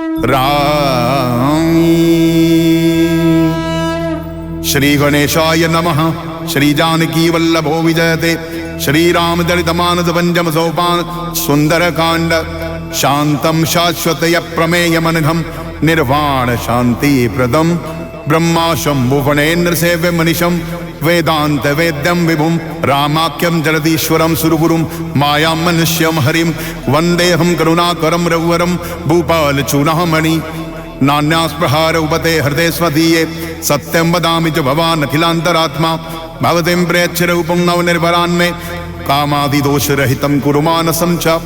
राम। श्री गणेशाय नमः। श्री जानकी वल्लभो विजयते। श्री रामचरितमानस पंचम सोपान सुंदर कांड। शांतम शाश्वतय प्रमेयमनघम निर्वाण शांति प्रदम ब्रह्मा शंभु फणेन्द्र सेव्य मनीषम वेदांत वेद्यम विभुम रामाख्यम जगदीश्वरम सुरगुरुम माया मनुष्यम हरिम वंदेहम करुणाकरम रघुवरम भूपाल चूड़ामणि नान्यास्प्रहार उपते हृदय स्वदीये सत्यम वदामि च भवान् अखिलांतरात्मा भवतीं प्रेक्ष्य रूपं नव निर्भरान्मे कामादिदोष रहितं कुरु मानसं च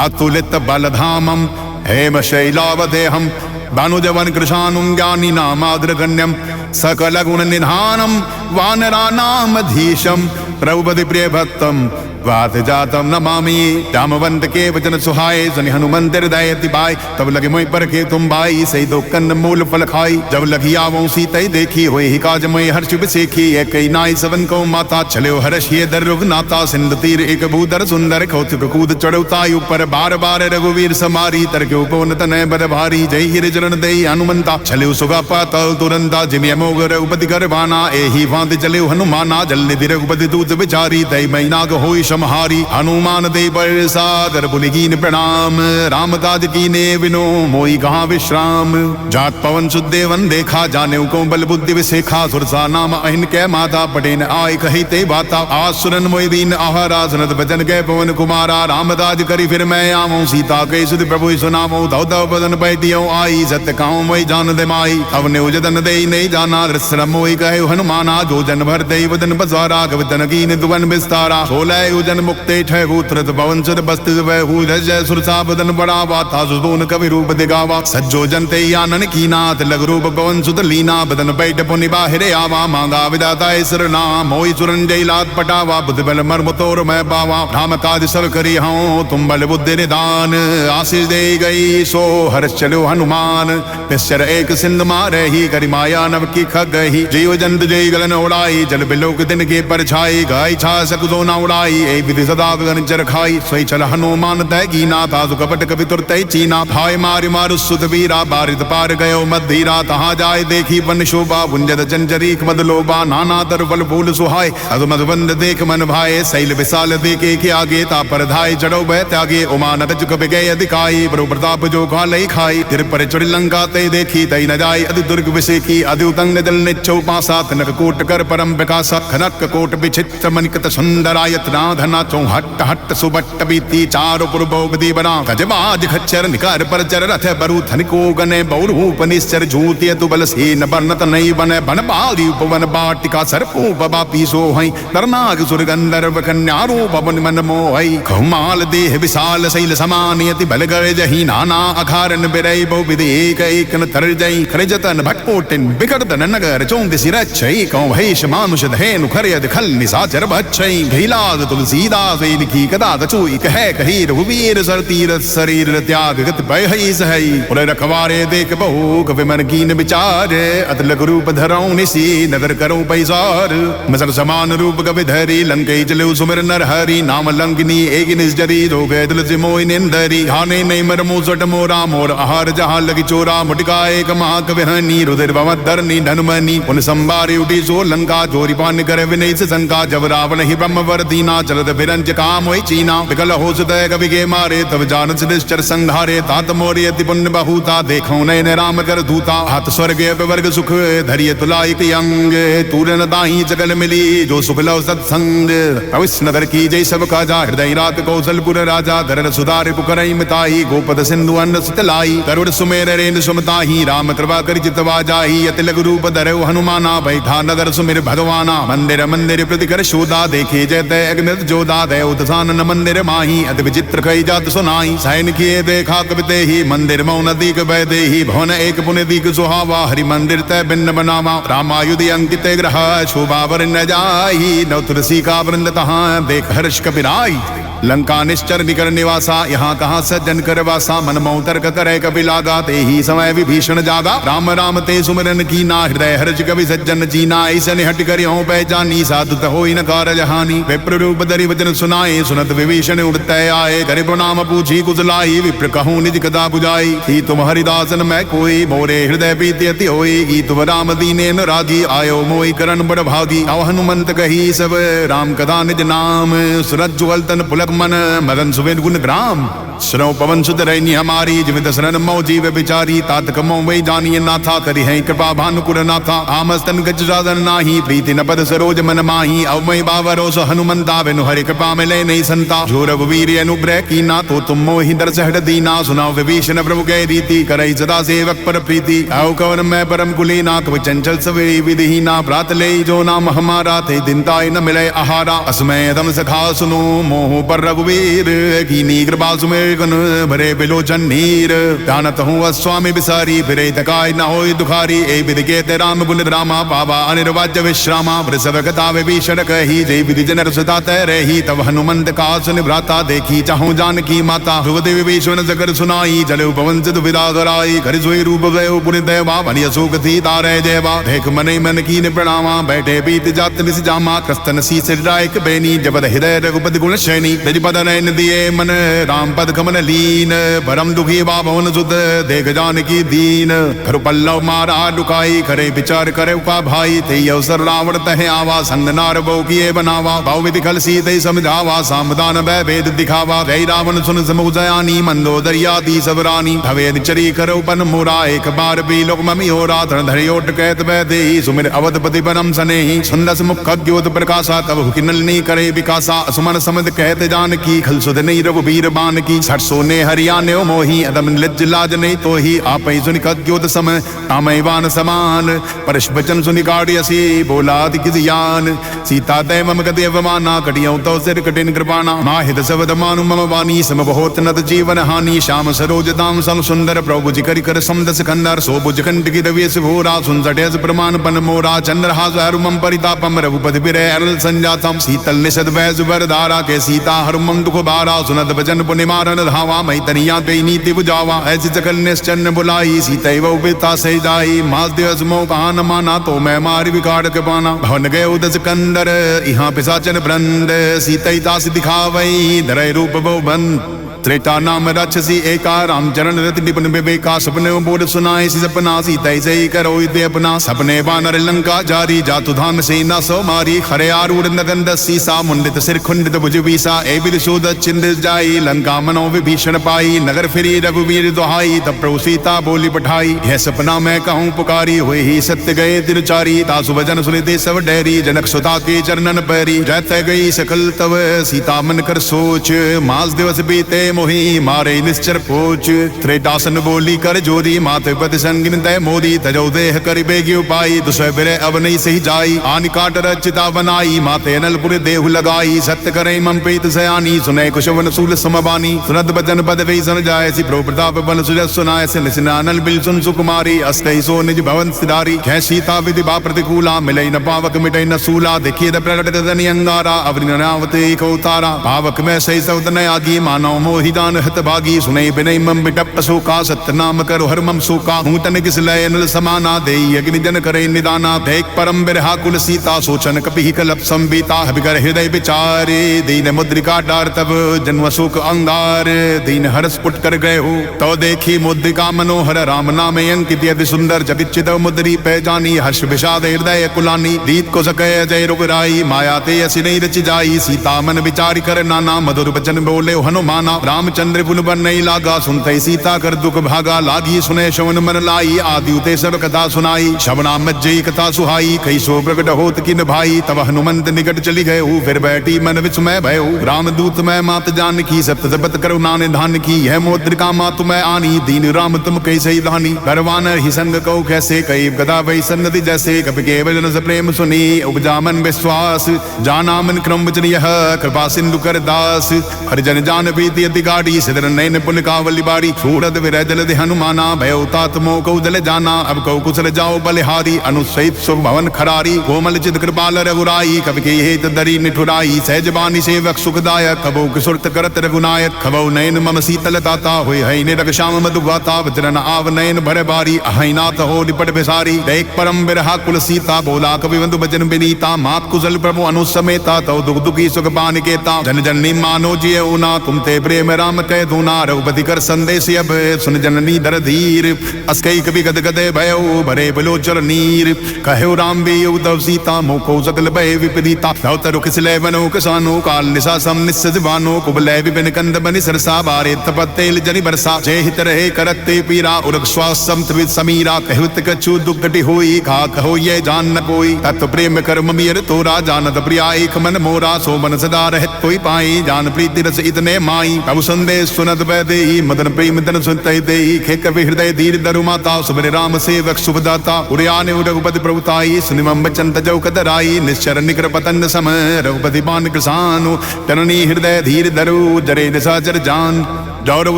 अतुलित बलधामं हेम शैलावदेहं भानुजवन कृशानुं ज्ञानिनामाद्रगण्यं सकल गुण निधानं वानरानामधीशं रघुपति प्रिय भक्तं वात जातम नमामि जामवंत के वचन सुहाए सनि हनुमंत हृदय तिबाई तब लगे मोहि पर के तुम भाई सही दो कंद मूल फल खाई जब लगी आवो सीतई देखी होए ही काज मोहि हर्ष बिसेखी एक नाई सवन को माता चलो हर्ष ये दर रुगनाता सिंध तीर एक भूधर सुंदर कौतुक कूद चढ़ौताई ऊपर बार बार रघुवीर समारी तर के उपवन तनय बर भारी जय हिर चरण दई हनुमंता चलो सुगा पातल तुरंता जिमिय मोग रघुपति कर बाना एही भांति चलो हनुमाना जल निधि रघुपति दूत विचारी तई मैनाग होई समहारी हनुमान दे पर सादर पुलिकीन प्रणाम राम काज कीने विनो मोई कहाँ विश्राम जात पवन सुदेवन देखा जाने को बल बुद्धि विसेखा सुरसा नाम अहिन के माता पटेन आय कही ते बाता आसुरन मोई दीन आहारा सुनत बचन के पवन कुमारा राम काज करी फिर मैं आऊं सीता के सुध प्रभु सुनामो धौ धौ बदन बैठियो आई सत्य कहूं मोई जान दे माई अब ने उजदन दे नहीं जाना श्रम मोई कहे हनुमाना जो जन भर दे वदन बजारा कवितन कीन दुवन विस्तारा सोलह उजन मुक्ते ठूत्रत पवन सुर बस्तु वहू जय सुरसा बदन बढ़ावा था सुबोन कवि रूप दिगावा सज्जो जनते आनन की नाथ लघु रूप पवन सुत लीना बदन बैठ पुनि बाहिरे आवा मांगा विदाता ईश्वर नाम मोई सुरन जय लात पटावा बुद्ध बल मर्म तोर मैं पावा राम काज सब करी हूँ तुम बल बुद्धि निदान आशीष दे गई सो हर्ष चलो हनुमान निश्चर एक सिंध मारे ही करी माया नव की खग ही जीव जंत जय गलन उड़ाई जल बिलोक दिन के परछाई गाय छा सकुदो न उड़ाई ए विधि सदा गगन चर खाई सोई चल हनुमान तय कीना तासु कपट कपि तुर तय चीना भाई मारि मारु सुत वीरा बारित पार गयो मधीरा तहाँ जाय देखी वन शोभा गुंजत चंचरीक मद लोबा नाना तर फल फूल सुहाय अधु मधुबंद देख मन भाए शैल विशाल देखे के आगे ता पर धाय चढ़ो बह त्यागे उमान रज कपि गए अधिकाई प्रभु प्रताप जो खा लई खाई तिर पर चढ़ लंका तय देखी तय न जाय अधि दुर्ग विसेखी अधि उतंग जल निच्छौ पासा कनक कोट कर परम विकासा खनक कोट विचित्र मनिकत सुंदरायत राधना चौ हट्ट हट्ट सुबट्ट बीती चारो पुरबोगदी बना गजबाज खच्चर निकार पर चर रथ बरु धनिको गने बहुरूप निश्चर झूतिय तु बल सेन बरनत नहीं बने बन बाली उपवन बाटिका सरपो बबा पीसो हई तरनाग सुर गंधर्व कन्या रूप बन मन मोहई खमाल देह विशाल शैल समानियति बल गए जही नाना अखारन बिरई बहु विधि एक एक न तर जई खरजतन भटकोटिन बिकटन नगर चौंद सिरच्छई कौ भैष मानुष धेनु खरयद खल निसाचर बच्छई घिलाद तुलसीदास लिखी कदा कचुई कहे कही रघुवीर सर तीरथ शरीर त्याग गत भय सही पुर रखवारे देख बहु कवि मन कीन विचार अतलक रूप धरऊ निसी नगर करो पैसार मसर समान रूप कवि धरी लंकई चलो सुमिर नर हरि नाम लंकिनी एक निजरी रो गए दिल से मोहि निंदरी हाने नहीं मर मुसट मोरा मोर आहार जहाँ लगी चोरा मुटिका एक महाकवि हनी रुधिर भवत धरनी धनुमनी उन संबारी उठी सो लंका चोरी पान कर विनय से शंका जब रावण ही ब्रह्म वर्दीना चलत फिरंज काम होई चीना विकल हो सुदय कवि के मारे तब जानत निश्चर संहारे तात मोरी अति पुण्य बहुता देखो नयन राम कर दूता हाथ स्वर्ग वर्ग सुख धरिय तुला एक अंग तूरन दाही जगल मिली जो सुख लव सत्संग अविष्ण नगर की जय सब काजा हृदय रात कौशलपुर राजा धरन सुधार पुकरई मिताई गोपद सिंधु अन्न सुतलाई करुण सुमेर रेन सुमताही राम कृपा कर चितवा जाही अति लघु रूप धरऊ हनुमाना बैठा नगर सुमिर भगवाना मंदिर मंदिर प्रतिकर शोदा देखे जय अग्नित जोदा दय उत्सानन मंदिर माही अति विचित्र कई जात सुनाई सैन किए देखा कविते ही मंदिर मौन दीक वैदे ही भवन एक पुण्य दीक सुहावा हरि मंदिर तय भिन्न बनावा रामायुधि अंकित ग्रह शोभा वर न जाही नव तुलसी का वृंद तहाँ देख हर्ष कपिराई। लंका निश्चर निकर निवासा, यहाँ कहाँ सज्जन कर वासा। मन मोह तर्क करे कपि लागा, ते ही समय विभीषण जागा। राम राम ते सुमिरन कीना, हृदय हर्ष कवि सज्जन जीना। ऐसे हट कर यों पहचानी, साधु होई न कारज हानि। विप्र रूप धरि वचन सुनाए, सुनत विभीषण उड़ते आए। करे प्रणाम पूछी कुशलाई, विप्र कहूँ निज कथा बुझाई। ही तुम हरिदासन मैं कोई, मोरे हृदय प्रीति अति होई। ही तुम राम दीने न रागी, आयो मोहि करण बड़ भागी। अब हनुमंत कही सब राम कथा निज नाम, सुरत जुगल तन पुलक मन मदन सुवेद गुण ग्राम। श्रव पवन सुत रैनी हमारी, जीवित शरण मौ जीव बिचारी। तात कमो वही जानिए नाथा, करी है कृपा भानुकुर नाथा। आमस्तन गज साधन नाही, प्रीति न पद सरोज मन माही। अब मई बावरोस हनुमंता, बिनु हरि कृपा मिले नहीं संता। जो रघुवीर अनुग्रह कीना, तो तुम मोहि दर्श हट दीना। सुनाओ विभीषण प्रभु कै रीति, करई सदा सेवक पर प्रीति। औ कवन मैं परम कुलीना, कवि चंचल सवे विधिहीना। प्रात ले जो नाम हमारा, थे दिन ताय न मिले आहारा। असमय दम सखा सुनो, मोह पर रघुवीर। कीनी कृपा सुमेर गन, भरे बिलोचन नीर। जानत हूँ अस्वामी बिसारी, फिरे तकाय न होई दुखारी। ए विधि के ते राम गुण रामा, पावा अनिर्वाज्य विश्रामा। वृषभ कथा विभीषण कही, जय विधि जन सुता तय रही। तब हनुमंत का सुन भ्राता, देखी चाहूं जानकी माता। भगवती विभीषण जगर सुनाई, जल पवन सित विदा कराई। घर सोई रूप गयो पुनि देवा, बनिय सुख थी तारे जयवा। देख मने मन कीन प्रणामा, बैठे बीत जात निस जामा। क्रस्तन सी सिरायक बेनी, जबद हृदय रघुपति गुण शैनी। निज पद नयन दिए मन, राम पद कमन लीन। परम दुखी बाभवन सुत, देख जानकी दीन। खरु पल्लव मारा लुकाई, करे विचार करे का भाई। थे अवसर रावण तहे आवा, संग नार बहु किए बनावा। भाव विधि खल सीते समझावा, सामदान भय भेद दिखावा। जय रावण सुन समूह जयानी, मंदोदरिया दी सब रानी। भवेद चरी करो पन मोरा, एक बार भी लोक ममी हो रा। धरि ओट कहत वै देहि, सुमिर अवधपति परम सनेहि। सुंदस मुख ज्योत प्रकाशा, कबहु किन्नलनी करे विकासा। असमन समद कहत जानकी, खल सुध नहीं रघुबीर बान की। सरसो ने हरियाणे मोही, अदम लज्ज लाज नहीं तो ही। आप ही सुनि कद्योत सम, तामैवान समान। परश बचन सुनि काढ़ियसी, बोला अति किसी यान। सीता तय मम गति अवमाना, कटियौ तो सिर कठिन कृपाना। माहित शब्द मानु मम वाणी, सम बहुत नत जीवन हानि। श्याम सरोज दाम सम सुंदर, प्रभु जी करि कर समदस खंडर। सो भुज कंठ की रवेश भोरा, सुन सटेस प्रमाण पन मोरा। चंद्रहास हरुमम परितापम, रघुपति बिरह अरल संजातम। शीतल निषद वै जुबर धारा, के सीता हरुमम दुख बारा। सुनत भजन पुनि मारन धावा, मई तनिया ते नीति बुझावा। ऐसी सकल निश्चन बुलाई, सीतै वो पिता से जाई। मास दिवस मोह कहा न माना, तो मैं मारी विकार के पाना। भवन गए उदस कंदर, यहाँ पिशाचन ब्रंद। सीतै दास दिखावई, धरै रूप बहु बंद। त्रेता नाम राक्षसी एका, रामचरण रति निपुण विवेका। सपने बोध सुनाए सी सपना, सीतै से करो ते अपना। सपने बानर लंका जारी, जातु धाम से न सो मारी। खरे आरूढ़ नगन दसीसा, मुंडित सिर खुंडित भुज बीसा। ए विधि सूद चिंद जाई, लंका मनो विभीषण पाई। नगर फिरी रघुवीर दुहाई, तब प्रभु सीता बोली पठाई। यह सपना मैं कहूँ पुकारी, हुए ही सत्य गए तिरचारी। तासु भजन सुनिते सब डैरी, जनक सुता के चरणन पैरी। जैत गई सकल तव, सीता मन कर सोच। मास दिवस बीते मोही, मारे निश्चर पोच। त्रेटासन बोली कर जोरी, माथे पति संगिन तय मोदी। तजो देह कर बेगी उपाई, दुसह बिरे अब नहीं सही जाई। आनि काट रचिता बनाई, माथे अनलपुर देहु लगाई। सत्य करे मम प्रीत सयानी, सुने कुशवन सूल समबानी। सुनत बचन पद वे सन जाय, सी प्रभु प्रताप बल सुजस सुनाय। सिन सिनानल बिल सुन सुकुमारी, अस्तहि सो निज भवन सिधारी। कै सीता विधि बा प्रतिकूला, मिलै न पावक मिटै न सूला। देखिए प्रकट तनि अंगारा, अवनि नावते को तारा। पावक में सही सौद न आगी, मानव मोहि दान हत भागी। सुनै बिनै मम बिटप शोका, सत्य नाम करो हर मम शोका। नूतन किस लय नल समाना, देई अग्नि जन करे निदाना। देख परम बिरहा कुल सीता, सोचन कपि कलप संबीता। हबिकर हृदय विचारे, दीन मुद्रिका डार तब जन्म शोक अंगार। दीन हरस पुट कर गए हो, तो देखी मुद्रिका मनोहर। राम नाम अंकित अति सुंदर, जगित मुद्री पहचानी। हर्ष विषाद हृदय कुलानी, दीत को सकय जय रुगराई। माया ते असि नहीं रच जाई, सीता मन विचारी कर नाना। मधुर वचन बोले हनुमाना, रामचंद्र पुन बन नहीं लागा। सुनते सीता कर दुख भागा, लागी सुने श्रवण मन लाई। आदि उते सब कथा सुनाई, श्रवणा मज्जई कथा सुहाई। कई सो प्रकट होत किन भाई, तब हनुमंत निकट चली गए। फिर बैठी मन विस्मय भयो, रामदूत मैं मात जानकी। सप्त जपत करुणा निधान की, यह मुद्रिका मातु मैं आनी। दीन राम तुम कैसे धानी, करवान ही संग कहो कैसे। कई गदा वही सन्नति जैसे, कपि केवल जन प्रेम सुनी। उपजा मन विश्वास, जाना मन क्रम वचन यह। कृपा सिंधु कर दास, हरिजन जान प्रीति अति अति गाड़ी सिदर नयन पुलिकावली बाड़ी सूरत विरह जल दे हनुमाना भयो तातमो कौदल जाना अब कौ कुशल जाओ बलिहारी अनुसहित सुख भवन खरारी कोमल चित कृपाल रघुराई कवि के हेत दरी निठुराई सहजबानी सेवक सुखदायक खबो किशुरत करत रघुनायक खबो नयन मम शीतल ताता हुए है निरग श्याम मधुगाता वज्रन आव नयन भर बारी अहिनाथ हो निपट बिसारी देख परम बिरहा कुल सीता बोला कवि बंधु भजन बिनीता मात कुशल प्रभु अनुसमेता तौ दुख दुखी सुख पान केता जन जननी मानो जिय ऊना तुम ते प्रेम राम कह दूना रघुपति कर संदेश अब सुन जननी दर धीर अस्कई कवि गद गदे भयो भरे बलोचर नीर कहो राम भी उद्धव सीता मोको सकल भय विपरीता तौ तरु किसले बनो किसानो काल निशा सम निस्सजवानो कुबलय विपिन कंद बनि सरसा बारे तपतेल जनि बरसा जय हित रहे करते पीरा उरग श्वासम त्रिविध समीरा कहुत कछु दुर्गति होई खा कहो ये जान न कोई तत्व प्रेम कर्म मीर तोरा जानत प्रिया एक मन मोरा सो मन सदा रहत कोई पाई जान प्रीति रस इतने माई प्रभु संदेश सुनत बैदेही मदन प्रेम तन सुनते देही खेक हृदय धीर दरु माता सुबह राम सेवक शुभदाता उड़ियाने रघुपति प्रभुताई सुनिमं बचन तजौ कदराई निश्चर निकर पतन सम रघुपति बान कृसानु जननी हृदय धीर धरु जरे निशाचर जान गौरव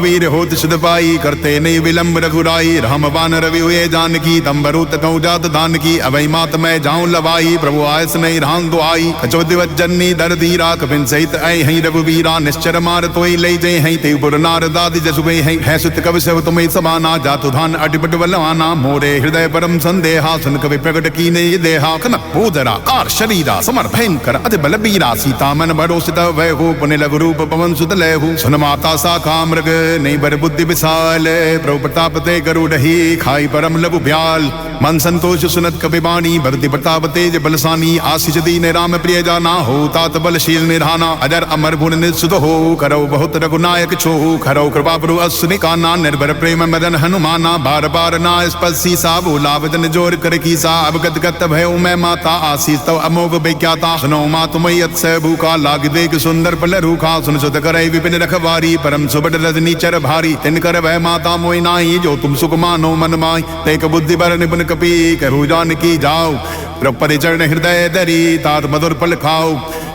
वीर होत सुध पाई करते नहीं विलंब रघुराई राम बान रवि हुए जानकी तंबरु तकौ जात दान की अभय मात मैं जाऊं लवाई प्रभु आयस नहीं राम दुआई कचो दिवत जननी दर धीरा कपिन सहित ऐ हई रघुवीरा निश्चर मार तोई ले जय हई ते पुर नार दादि जसु गई हई है सुत कवि सब तुम्हें समाना जातु धान अटिपट बलवाना मोरे हृदय परम संदेहा सुन कवि प्रकट की ने देहा खन भूधरा कार शरीरा समर भयंकर अति बल बीरा सीता मन भरोसित वह हो पुण्य लघु रूप पवन सुत लहु सुन माता साखा मृग नहीं बर बुद्धि विशाल प्रभु प्रताप ते गरुड़ ही खाई परम लघु ब्याल मन संतोष सुनत कवि बाणी भरति प्रताप तेज बलसानी आशीष दीन राम प्रिय जाना हो तात बलशील निधाना अजर अमर गुण निसुत हो करो बहुत रघुनायक छो खरो कृपा प्रभु असुनि काना निर्भर प्रेम मदन हनुमाना बार बार ना स्पर्शी सा बोला वदन जोर कर कीसा अब गत गत भयो मैं माता आशीष तव अमोघ विख्याता सुनो मा तुमई अत्सय भूखा लाग देख सुंदर पल रूखा सुन सुत करे विपिन रखवारी परम सुबट रजनी चर भारी तिन कर वह माता मोई नाई जो तुम सुख मानो मन माई तेक बुद्धि बर निपुन कपी कहु जान की जाओ परिचरण हृदय दरी तात मधुर पल खाओ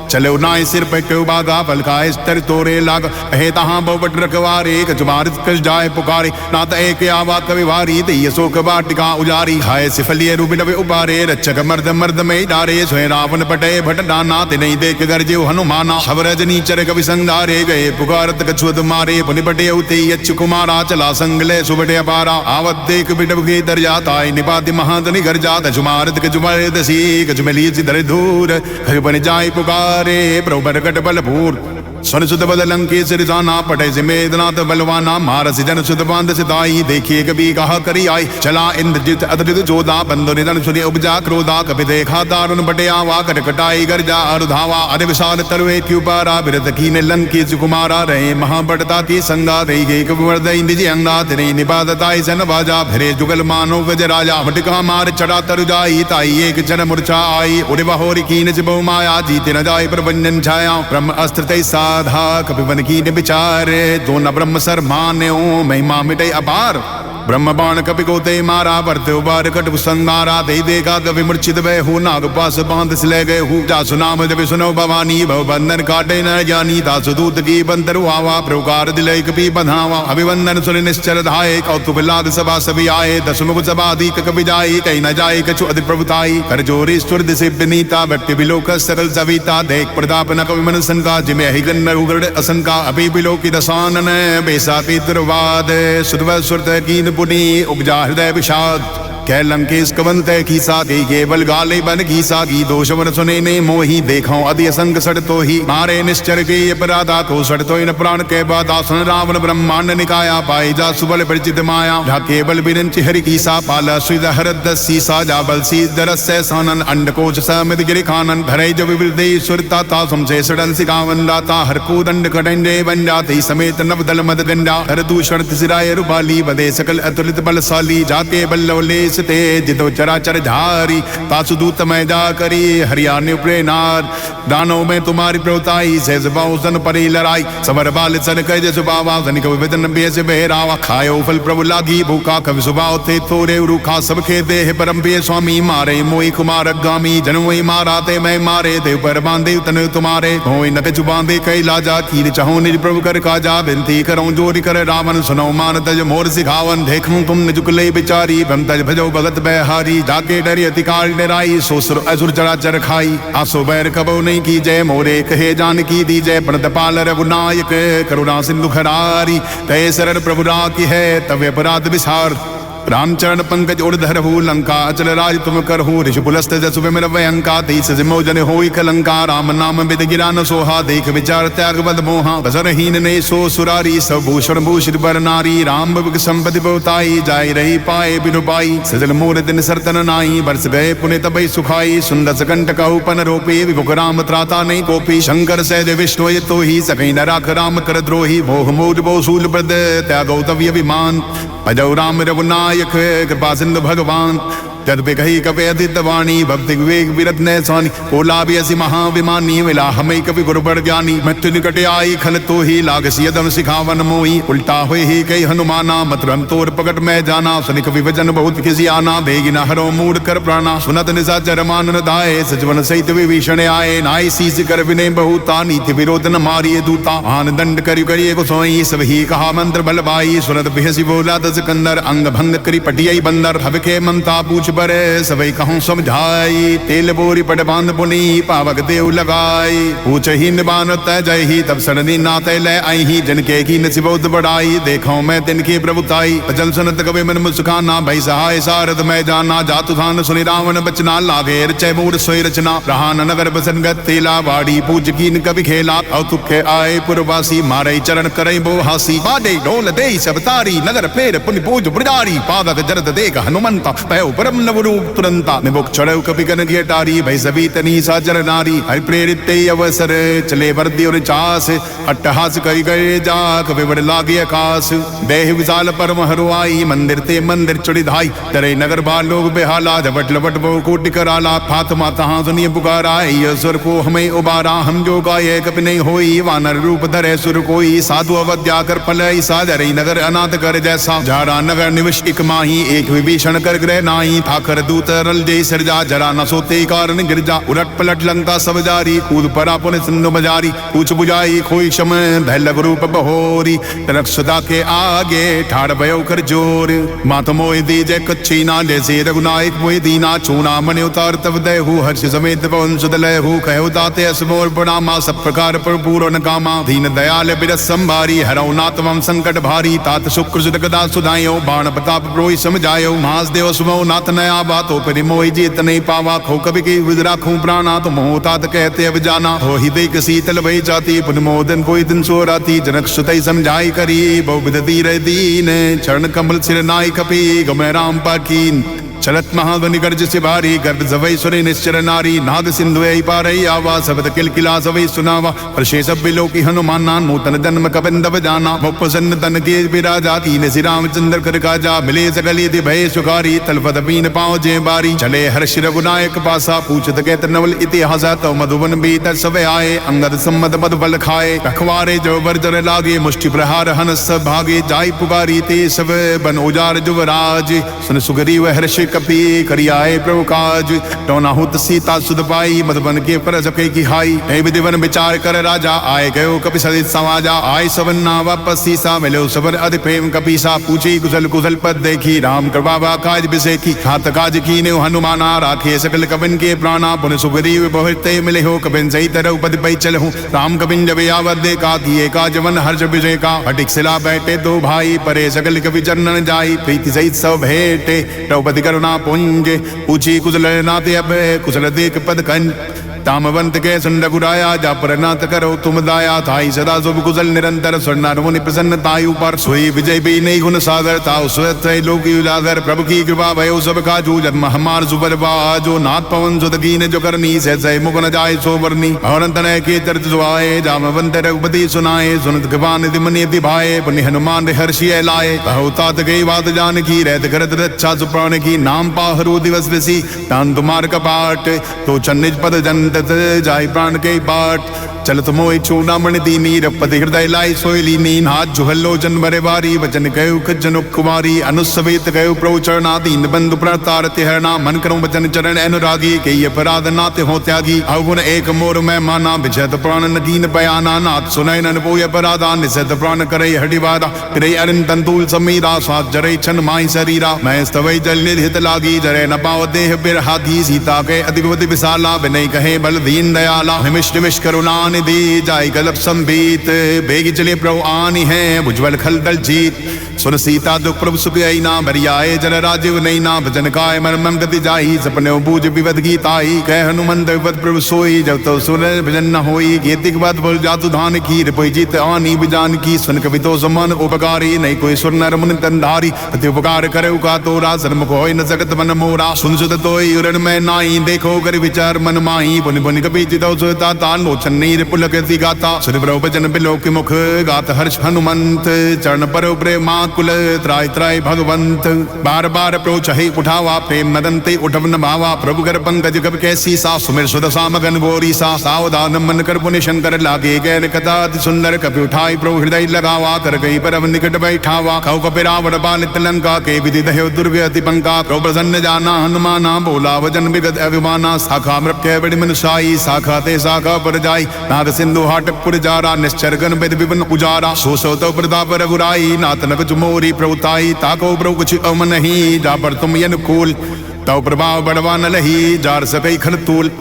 चलो नाय सिर पे क्यों बागा पलकाए स्तर तोरे लाग हे तहां बहुबट रखवारे कचुमार कस जाए पुकारे नात एक आवा कवि वारी दय शोक वाटिका उजारी हाय सिफलिय रूप नवे उबारे रक्षक मर्द मर्द में डारे सोए रावण पटे भट डाना ते नहीं देख गरजे हनुमाना शवरजनी चर कवि संगारे गए पुकारत कछुद मारे पुनि पटे उते यच्छु कुमारा चला संगले सुबटे अपारा आवत देख बिडब के दर जाता निपाति महादनि घर जात जुमारत कजुमार दसी कजुमली सिधर धूर बन जाए पुकार प्रभु बरकट बलपूर सुन सुत बद लंके सिरजाना पटे सिमेदनाथ बलवाना मारस जन सुत बांध सिताई देखिए कभी कहा करी आई चला इंद्रजित अद्रित जोधा बंधु निधन सुनि उपजा क्रोधा कभी देखा दारुण बटे आवा कटकटाई गर्जा अरुधावा अरे विशाल तरुए क्यूपारा बिरत कीने लंके सुकुमारा रहे महाबटता की संगा रही गई कविवर्दई निजी अंगा तेरे निपादताई सन बाजा फिरे जुगल मानो गज राजा भटका मार चढ़ा तरु जाई ताई एक चन मूर्छा आई उड़े बहोरी कीन से बहु माया जीते न जाए प्रबंजन छाया ब्रह्म अस्त्र तै साधा कभी बन की विचार दो न ब्रह्म सर माने महिमा मिटे अपार ब्रह्म बाण कपि को ते मारा भरते उबार कट संगारा दे देखा कभी मूर्छित भय हो नाग पास बांध से ले गए हूँ जासु नाम जब सुनो भवानी भव बंधन काटे न जानी दासु दूत की बंदर आवा प्रकार दिले कपि बधावा अभिवंदन सुन निश्चर धाये कौतुक लाद सभा सभी आए दसमुख सभा अधिक कपि जाई कहीं न जाए कछु अधि प्रभुताई कर जोरी स्वर दिशे विनीता व्यक्ति बिलोक सकल सविता देख प्रताप न कवि मन संका जिमे हिगन उगड़ असंका अभी बिलो की दसानन बेसा पितृवाद सुधव सुरत कीन पुनि उपजा हृदय विषाद कह लंकेश कवंते की सागे केवल गाले बन की सागी दोषवर सुने ने मोही देखो अति असंग सड़ तो ही मारे निश्चर के अपराधा को सड़ तो इन प्राण के बाद आसन रावण ब्रह्मांड निकाया पाई जा सुबल परिचित माया जा केवल बिरन हरि की सा पाला सुध हरद सीसा जा बल सी दरस से सानन अंड कोच समित गिरि खानन धरे जो विवृदे सुरता ता समसे सडल सिकावन दाता हर को दंड कटंडे बन जाते समेत नव दल मद गंडा हर दूषण सिराय रुपाली बदे सकल अतुलित बलशाली जाके बल्लवले से जितो चराचर धारी तासु दूत मैं जा करी हरियाणा प्रेनार दानों में तुम्हारी प्रवताई से सन परी लड़ाई सबर बाल सन कह जसु बाबा सन कवि वेदन बेस बेहरावा खायो फल प्रभु लागी भूखा कवि सुबाव थे थोरे रूखा सबके देह परम पे स्वामी मारे मोई कुमार गामी जनमोई मारा ते मैं मारे देव पर बांधे तन तुम्हारे होई नक जुबांधे कई लाजा कीर चाहो निज प्रभु कर काजा बिनती करो जोरी कर रावण सुनो मान तज मोर सिखावन देखूं तुम निजुकले बिचारी बम तज भजो भगत बहारी जाके डरी अधिकार डराई सोसुर असुर चराचर खाई आसो बैर कबो नहीं की जय मोरे कहे जान की दी जय प्रणत पाल रघुनायक करुणा सिंधु खरारी तय शरण प्रभु राखी है तवे अपराध विसार रामचरण पंकज उड़धर हूँ लंका अचल राज तुम कर हूँ ऋषि पुलस्त जसु विमर भयंका तीस मोजन होई कलंका राम नाम विद गिरा न सोहा देख विचार त्याग बद मोहा बसरहीन ने सो सुरारी सब भूषण भूषित बर नारी राम बिग संपत्ति बहुताई जाय रही पाए बिनु पाई सजल मोर दिन सरतन नाई बरस गए पुण्य तबई सुखाई सुंदर सकंट कहु पन रोपी विभुक राम त्राता नहीं कोपी शंकर सहज विष्णु तो ही सकई न राख राम कर द्रोही मोह मोद बो सूल ब्रद त्यागो तव्य अभिमान अजौ राम रघुनायक कृपा सिंधु भगवान जद पे कही कपे अतित वाणी भक्ति विवेक विरत ने स्वानी पोला भी ऐसी महाविमानी मिला हमें कभी गुरुबर ज्ञानी मृत्यु निकट आई खल तो ही लागसी यदम सिखावन मोही उल्टा हुए ही कई हनुमाना मतरम तोर पकट में जाना सुनिक विभजन बहुत किसी आना देगी न हरो मूड कर प्राणा सुनत निशाचर मान दाए सजवन सहित विभीषण आए नाई शीस कर विनय बहुता नीति विरोध न मारिये दूता आन दंड करिए को सोई सब ही कहा मंत्र बल भाई सुनत बिहसी बोला दस कंदर अंग भंग करी पटियाई बंदर हवके ममता पूछ बरे सवई कहूँ समझाई तेल बोरी पट बांध पुनी पावक देव लगाई पूछ ही निबान तय जय ही तब सरनी नाते ले आई ही जिनके की नसीबोत बढ़ाई देखो मैं तिनकी प्रभुताई अजल सुनत कवि मन मुस्काना भई सहाय सारद मैं जाना जातु थान सुनि रावण बचना लागे रचय मूर सोई रचना रहान नगर बसन गला वाड़ी पूज कीन कवि खेला और तुखे आए पुरवासी मारे चरण करई बो हासी बाडे ढोल दे सब तारी नगर फेर पुनि पूज बुढ़ारी पावक जरद देख हनुमंता पयो परम नवरूप तुरंता निबुक चढ़ो कपि कन घेटारी भई सभी तनी साजर नारी हरि प्रेरित ते अवसर चले वर्दी और चास अट्टहास कई गए जा कवि बड़ लागे आकाश देह विशाल परम हरुआई मंदिर ते मंदिर चढ़ी धाई तेरे नगर बाल लोग बेहाला झपट लपट बहु कोटि कराला फातमा तहां सुनिए पुकारा सुर को हमें उबारा हम जो गाये कपि नहीं होई वानर रूप धरे सुर कोई साधु अवध्या कर पलई साजर नगर अनाथ कर जैसा झारा नगर निविष्ट इक माही एक विभीषण कर ग्रह नाही थाकर दूत रल जय सिरजा जरा न सोते कारण गिरजा उलट पलट लंका सब जारी कूद परा पुन सिंधु बजारी पूछ बुझाई खोई क्षम भैल रूप बहोरी रख सदा के आगे ठाड़ भयो कर जोर मात मोहि दीजे कच्ची ना जैसे रघुनायक मोहि दीना चूना मन उतार तब दहु हर्ष समेत पवन सुदलहु कहो दाते असमोर प्रणामा सब प्रकार पर पूर्ण कामा दीन दयाल बिरस संभारी हरौ नातवम संकट भारी तात शुक्र सुदगदा सुधायो बाण प्रताप प्रोहि समझायो मास देव सुमो नाथ नया बातों पर मोहि जीत नहीं पावा खो कभी की विदरा खू प्राणा तुम होतात कहते अब जाना हो ही देख शीतल भई जाती पुन मोदन कोई दिन सो राती जनक सुतई समझाई करी बहु विधि रह दीन चरण कमल सिर नाई कपी गमे राम पाकीन चलत महाध्वनि गर्ज से भारी गर्भ जवई सुरे निश्चर नारी नाद सिंधु पारई आवा शब्द किलकिला सवई सुनावा प्रशेष बिलो की हनुमाना नूतन जन्म कबंदव जाना मुप्रसन्न तन के विराजा तीन श्री रामचंद्र कर काजा मिले सकली थी भय सुखारी तलपत पीन पाओ जे बारी चले हर्ष रघुनायक पासा पूछत कहत नवल इतिहास तो मधुबन बीत सब आए अंगद सम्मत मद बल खाए रखवारे जो बर्जर लागे मुष्टि प्रहार हनस भागे जाय पुकारी ते सब बन उजार जुवराज सुन सुग्रीव हर्ष कपि करियाए प्रभु काज टोनाहुत सीता सुध पाई मधुबन के पर सके की हाई हे विधिवन विचार कर राजा आए गयो कपि सदित समाजा आय सवन्ना वापस सीसा मिलो सबर अधि प्रेम कपीसा पूछी कुशल कुशल पद देखी राम कृपा काज बिसेखी खात काज कीने हनुमाना राखे सकल कबिन के प्राणा पुन सुग्रीव बहुते मिले हो कबिन सही तरह पद पै चलहु राम कबिन जब आवत देखा किए का जवन हर्ष विजय का हटिक सिला बैठे दो भाई परे सकल कवि चरणन जाई प्रीति सहित सब भेटे द्रौपदी करुणा पुंज पूछी कुशल नाते अब कुशल देख पद कंज तामवंत के संड गुराया जा पर नाथ करो तुम दाया थाई सदा शुभ कुशल निरंतर स्वर्णार मुनि प्रसन्न तायु पर सोई विजय भी नहीं गुण सागर ताउ स्वस्थ लोक उजागर प्रभु की कृपा भयो सब का जो जन्म हमार सुबर जो नाथ पवन सुत कीन जो करनी से मुख न जाय सो वर्णी भवन तनय के चरित सुहाए जामवंत रघुपति सुनाए सुनत कृपा निधि मनि भाए पुनि हनुमान हर्षि लाए बहुतात गई बात जान की रहत करत रक्षा सुप्राण की नाम पाहरु दिवस ऋषि तान तुम्हार कपाट तो चन्निज पद जनत जाय प्राण के बाट चलत मोहि चूड़ामणि दीनी रपति हृदय लाई सोयली नीन हाथ जुहल्लो जन बरे बारी वचन कहु खजन कुमारी अनुसवित कहु प्रवचरणा दीन बंधु प्रतार तिहरना मन करूं वचन चरण अनुरागी के अपराध नाते हो त्यागी अवगुण एक मोर मैं माना विजत प्राण नदीन बयाना नाथ सुनय नन पोय अपराधा निषेध प्राण करे हडिवादा करे अरिन तंतुल समीरा साथ जरे छन माई शरीरा मैं स्तवै जल निधित लागी जरे न पाव देह बिरहाधी सीता के अधिपति विशाला विनय कहे बल दीन दयाला हिमिष निमिष करुणा निधि जाय गलब संबीत बेगी चले प्रभु आनी है उज्ज्वल खल दल जीत सुन सीता दुख प्रभु सुख ना बरियाए जल राजीव नहीं ना भजन काय मन मन गति जाही सपने बूझ विवद गीताई कह हनुमंत विवद प्रभु सोई जब तो सुन भजन न होई गीतिक बात बोल जातु धान की रिपोई जीत आनी बिजान की सुन कवि तो समान उपकारी नहीं कोई सुर नर मुनि तंधारी अति उपकार करे का तोरा शर्म को होई न सकत मन मोरा सुन सुत तोई उरण में नाई देखो कर विचार मन माही पुनि पुनि कवि चितो सुता तान लोचन नीर पुलक सी गाता सुन प्रभु भजन बिलो के मुख गात हर्ष हनुमंत चरण पर प्रेमा कुल त्राय त्राय भगवंत बार बार प्रोच है उठावा प्रेम नदंते उठव न भावा प्रभु कर पंकज कब कैसी सा सुमिर सुदसा मगन बोरी सा सावधान मन कर पुनि शंकर लागे गैर कथा अति सुंदर कपि उठाई प्रभु हृदय लगावा कर गई परम निकट बैठावा खौ कपि रावण बालित लंका के विधि दह्यो दुर्ग अति पंका प्रभु प्रसन्न जाना हनुमाना बोला वजन विगत अभिमाना शाखा मृत्य बड़ी मनुषाई शाखा ते शाखा पर जाई नाद सिंधु हाटपुर जारा निश्चर गण वेद विपिन उजारा सो सो तो प्रताप रघुराई नाथ नक मोरी प्रभुताई ताको प्रभु कुछ अम नहीं जा पर तुम अनुकूल तव प्रभाव बढ़वा न लही जार सकई खल तूल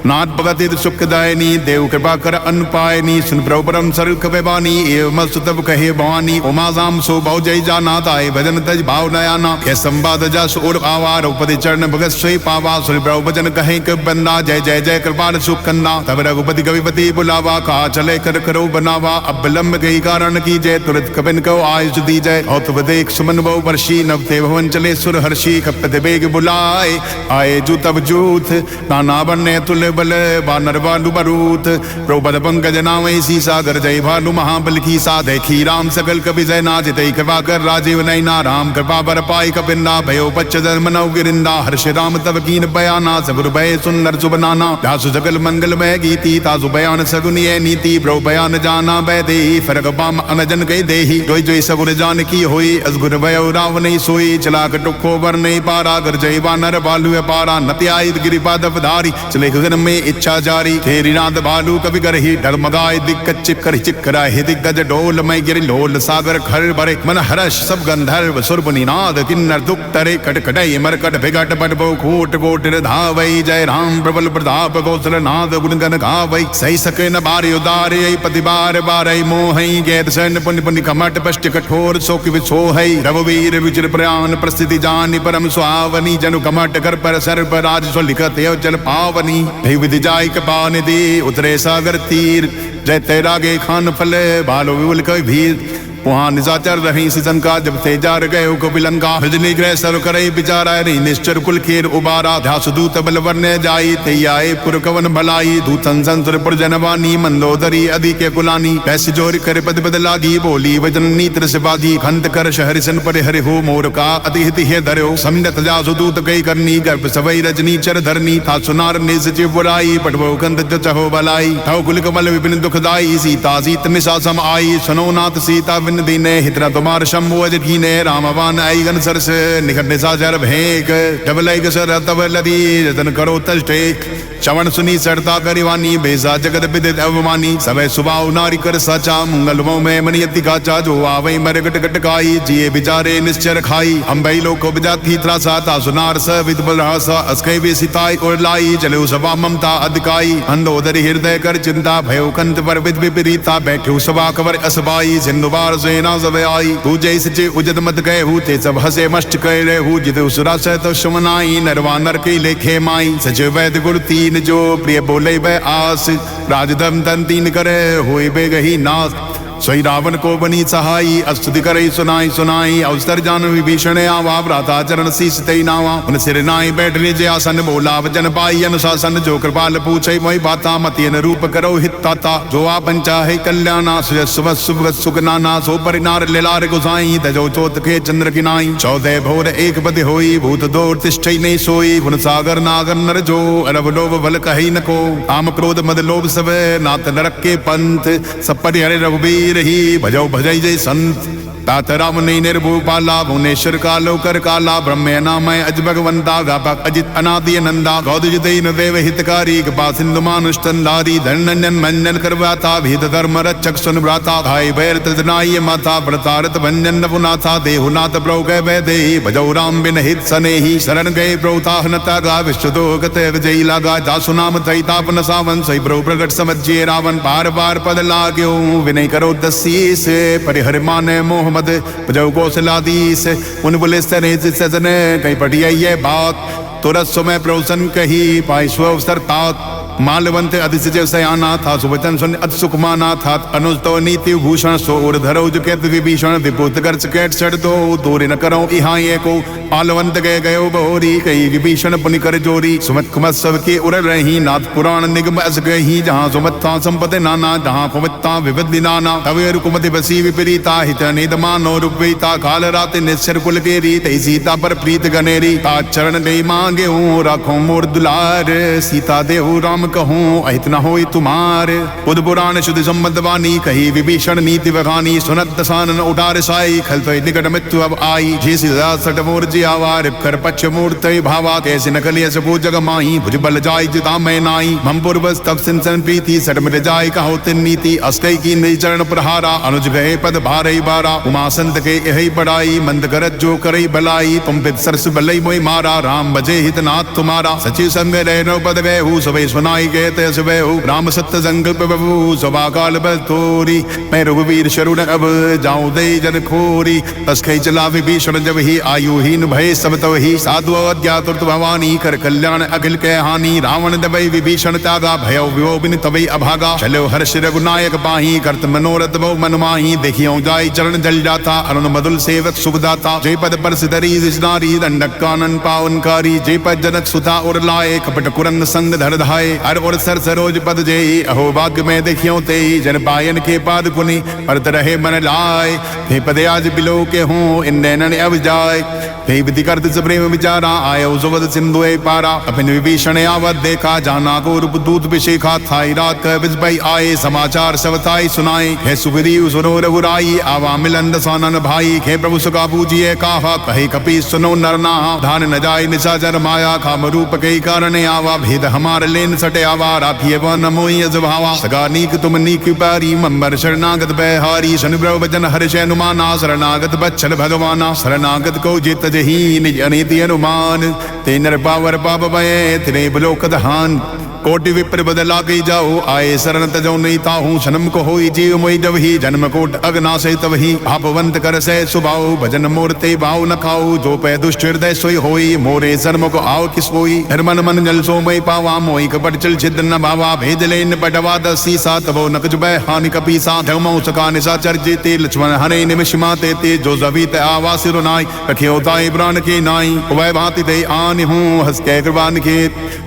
नाथ भगति सुखदायनी देव कृपा कर अनुपायनी सुन प्रभु परम सर कपेबानी एवं सुतव कहे भवानी उमा जाम सो बहु जय जाना ताय भजन तज भाव नयाना के संवाद जस और आवा रघुपति चरण भगत सोई पावा सुन प्रभु भजन कहे कब बंदा जय जय जय कृपाल सुख कंदा तब रघुपति कविपति बुलावा कहा चले कर करो बनावा अब विलम्ब गई कारण की जय तुरंत कबिन को आयुष दी जय और तुम देख सुमन बहु वर्षी नवते भवन चले सुर हर्षि कपत बेग बुलाए आए जू तब जूथ नाना बन्ने तुल बल बानर बालू बरूत प्रभुपद पंकज नाम सी सागर जय भालू महाबल की सा देखी राम सकल कवि जय नाज तय कृपा कर राजीव नैना राम कृपा बर पाई कपिंदा भयो पच्च जन्म नव गिरिंदा हर्ष राम तब कीन बयाना सगुर भय सुंदर सुबनाना दासु सकल मंगल मय गीति तासु बयान सगुनिय नीति प्रभु बयान जाना वै दे फरक पाम अनजन कई देही जोई जोई सगुर जान की होई असगुर भयो राव नहीं सोई चला कटुखो वर नहीं पारा कर जय वानर बालू पारा नत्याय गिरिपाद धारी चले गगन में इच्छा जारी तेरी नाद भालू कवि कर ही डगमगाए दिक्कत चिपकर चिपकरा हे दिग्गज डोल मई गिरि लोल सागर खर बरे मन हर्ष सब गंधर्व सुरबुनि नाद किन्नर दुख तरे कटकटई मरकट विकट पट बो कोट कोट धावई जय राम प्रबल प्रताप कौशल नाद गुण गन गावई सही सके न बार उदारे पति बार बारई मोहई गैत सैन्य पुण्य पुण्य कमट पष्ट कठोर शोक विछोहई रघुवीर विचिर प्रयाण प्रस्थिति जानि परम सुहावनी जनु कमट कर पर सर्प राज सो लिखत जल पावनी विधि जाय कपान दी उतरे सागर तीर जय तेरा गे खान फल बालो विवल कई भीर वहाँ निशाचर रही सिसन का जब ते जार गए को बिलंगा हजनी ग्रह सर करे बिचारा रही निश्चर कुल खेर उबारा ध्यास दूत बल वर्ण्य जाई ते आए पुर कवन भलाई दूतन संसुर पुर जनवानी मंदोदरी अधि के कुलानी ऐसी जोर करे पद पद लागी बोली वजन नीत्र से बाधी खंत कर शहर सन पर हरि हो मोर का अति हित है धरो समझत जासु दूत कई करनी गर्भ सवई रजनी चर धरनी था सुनार ने सचिव बुराई पटवो कंद चहो बलाई था कुल कमल विपिन दुखदाई सीता सीत निशा सम आई सुनो नाथ सीता दीने हितना तुम्हार शंभु अजकीने रामवान आई गन सरस निकट निशाचर भेक डबल आई सर तब लदी जतन करो तलटेक चवन सुनी सरता करिवानी बेसा जगत विदित अवमानी सबे सुभाव नारी कर साचा मंगलमो में मनियति काचा जो आवई मर गट गट काई जिए बिचारे निश्चर खाई हम भई लोको बिजाती त्रासा ता सुनार स विद बलहासा अस्कै वे सिताई और लाई चले सभा ममता अधिकाई अंधोदर हृदय कर चिंता भयो कंत पर विद विपरीता बैठो सभा कवर असबाई सिंधुबार सेना सब आई। तू जैसे चे उजद मत गए हूँ ते सब हसे मस्ट कह रहे हूँ। जित उसरा से तो सुमनाई नरवा नर के लेखे माई। सच वैद गुरु तीन जो प्रिय बोले वे आस। राजदम तन तीन करे हुए बे गही नास। सोई रावण को बनी सहाई अस्तुति करई सुनाई सुनाई। अवसर जान विभीषण आवा भ्राता चरण शीस तई नावा। उन सिर नाई बैठने जे आसन बोला वचन पाई अनुशासन। जो कृपाल पूछे मोहि बाता मति अनुरूप करो हिताता। जो आपन चाहे कल्याणा सुभ शुभ सुख नाना। सो परिनार लेलार गुसाई तजो चोत के चंद्र किनाई। 14 भोर एक पद होई भूत दौर तिष्ठई नहीं सोई। गुण सागर नागर नर जो अरब लोभ बल कही न को। काम क्रोध मद लोभ सब नाथ नरक के पंथ। सब परि हरे रघुबीर ही भजौ भजई जय संत। तात राम नहीं निर्भूपाला भुवनेश्वर कालो कर काला। ब्रह्मे नामय अज भगवंता व्यापक अजित अनादि नंदा। गौद जितेन देव हितकारी कृपा सिंधु मानुष्टंदारी। धनंजन मंजन करवाता भीत धर्म रक्षक सुन भ्राता। भाई भैर तृतनाय माता व्रतारत भंजन नपुनाथा। देहुनाथ प्रभु गए वै दे भजौ राम बिन हित सनेही। शरण गए प्रोताहनता गा विश्वदो गते विजयी लागा। जासु नाम थई तापन सावन सही प्रभु प्रगट समझिए रावण। बार बार पद लाग्यो विनय करो दसीस। परिहर माने मोह मद भजौ कौशलाधीश। उन बोले सजन कहीं पटिया ये बात। तुरत समय प्रवसन कही पाई स्व अवसर तात। मालवंत अधिसजय सयाना था सुवचन सुन अति सुखमाना था। अनुज तो नीति भूषण सो उर धरो जुकेत विभीषण। विभूत कर चकेट चढ़ दो दूर न करो इहाँ ये को। मालवंत गए गयो बहोरी कही विभीषण पुनि कर जोरी। सुमत कुमत सब के उर रही नाथ पुराण निगम अस गही। जहाँ सुमत्ता संपत्ति नाना जहाँ कुमत्ता विविध नाना। तवे रुकुमति बसी विपरीता हित निद मानो रुपीता। काल रात निश्चर कुल के रीत सीता पर प्रीत गनेरी। चरण दे मांगे हूँ राखो मोर दुलार। सीता देहु राम कहूँ अहित न होई तुम्हार। बुध पुराण शुद्ध संबंध वाणी कही विभीषण नीति बखानी। सुनत दसानन उठार साई खल तो निकट मृत्यु अब आई। जी सट मोर जी आवार कर पक्ष मूर्त भावा। कैसे नकलिय सबू जग माही भुज बल जाय जिता मैं नाई। हम पूर्वज तब सिंचन प्रीति सट मिट जाय कहो तिन नीति। अस्कई की निज चरण प्रहारा अनुज गए पद भारई बारा। उमा संत के यही बड़ाई मंद करत जो करई भलाई। तुम पित सरस भलई मोहि मारा राम बजे हित नाथ तुम्हारा। सचिव संग रह नो पद गए हूँ सबे सुनाई गए ते सुबह हो। राम सत्य संकल्प बबू सभा काल बल तोरी। मैं रघुवीर शरण अब जाऊं दे जन खोरी। तस्कै चला विभीषण जब ही आयुहीन भय सब तव ही। साधु अज्ञातुर भवानी कर कल्याण अखिल के हानि। रावण दबई विभीषण त्यागा भयो विभोबिन तबई अभागा। चलो हर्ष रघुनायक पाही करत मनोरथ बहु मन माही। देखियो जाय चरण जल जाता अरुण मधुल सेवक सुखदाता। जय पद पर सिधरी नारी दंडक कानन पावनकारी। जय पद जनक सुता उर लाए कपट कुरंग संग धर धाये। और सर सरोज पद जय अहो भाग्य में देखियो ते। जन पायन के पाद पुनि परत रहे मन लाय। थे पदे आज बिलो के हूँ इन नैनन अब जाय। थे विधि करत प्रेम विचारा आयो सुवद सिंधु पारा। अपन विभीषण आवत देखा जाना को रूप दूत विशेखा। थाई रात कह बिज भई आए समाचार सवताई सुनाए। हे सुग्रीव सुनो रघुराई आवा मिलन दसानन भाई। हे प्रभु सुखा पूजिए काहा कहे कपि सुनो नरना। धान न जाय निशाचर माया खाम रूप के कारण आवा। भेद हमार लेन सटे आवा राखिए वन मोहि अजभावा। सगा नीक तुम नीक पारी मंबर शरणागत बहारी। शनिब्रव वचन हर्ष अनुमाना शरणागत बच्छल भगवाना। शरणागत को जित जही निज अनीति अनुमान। ते नर पावर पाप भय तिने बलोक दहान। कोटि विप्र बदला गई जाओ आए शरण तजो नहीं ताहू। जन्म को होई जीव मोहि जब ही जन्म कोट अगना से तब ही। आपवंत कर से सुभाऊ भजन मूर्ते भाव न खाऊ। जो पै दुष्ट हृदय सोई होई मोरे जन्म को आओ किस होई। मन मन जल सो मई पावा मोहि कपट चल छिद न भावा। भेद ले न पटवा दसी सा तबो न कुछ भय हानि कपीसा। धर्मो सका निशा चर्जे ते लक्ष्मण हरे निमिष माते ते। जो जवीत आवा सिर नाई रखियो ताई प्राण के नाई। वह भांति दे आन हूँ हंस के कृपान के।